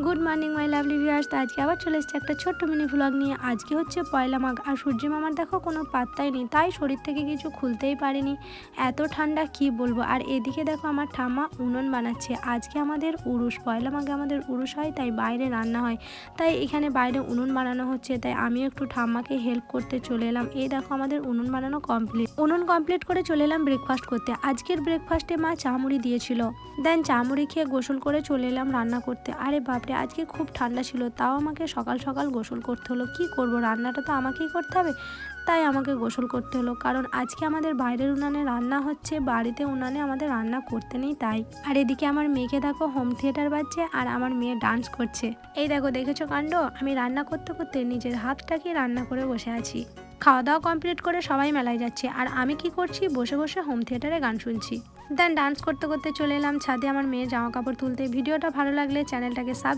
Good morning my lovely viewers. তো আজকে আবার চলে এসেছে একটা ছোট্ট মিনি ভ্লগ নিয়ে। আজকে হচ্ছে পয়লা মাঘ আর সূর্য মামার দেখো কোনো পাত্তাই নেই, তাই শরীর থেকে কিছু খুলতেই পারিনি, এত ঠান্ডা কি বলবো। আর এদিকে দেখো আমার ঠাম্মা উনুন বানাচ্ছে। আজকে আমাদের উরুস, পয়লা মাঘে আমাদের উরুস হয়, তাই বাইরে রান্না হয়, তাই এখানে বাইরে উনুন বানানো হচ্ছে। তাই আমিও একটু ঠাম্মাকে হেল্প করতে চলে এলাম। এই দেখো আমাদের উনুন বানানো কমপ্লিট। উনুন কমপ্লিট করে চলে এলাম ব্রেকফাস্ট করতে। আজকের ব্রেকফাস্টে মা চামুড়ি দিয়েছিল, দেন চামুড়ি খেয়ে গোসল করে চলে এলাম রান্না করতে। আরে বাপরে, আজকে খুব ঠান্ডা ছিল, তাও আমাকে সকাল সকাল গোসল করতে হলো। কি করব, রান্নাটা তো আমাকেই করতে হবে, তাই আমাকে গোসল করতে হলো। কারণ আজকে আমাদের বাইরের উনানে রান্না হচ্ছে, বাড়িতে উনানে আমাদের রান্না করতে নেই তাই। আর এদিকে আমার মেয়েকে দেখো হোম থিয়েটার বাজছে আর আমার মেয়ে ডান্স করছে। এই দেখো, দেখেছো কাণ্ড, আমি রান্না করতে করতে নিজের হাতটাকে রান্না করে বসে আছি। খাওয়া দাওয়া কমপ্লিট করে সবাই মেলায় যাচ্ছে, আর আমি কি করছি, বসে বসে হোম থিয়েটারে গান শুনছি। দেন ডান্স করতে করতে চলে এলাম ছাদে আমার মেয়ের জামা কাপড় তুলতে। ভিডিওটা ভালো লাগলে চ্যানেলটাকে সাবস্ক্রাইব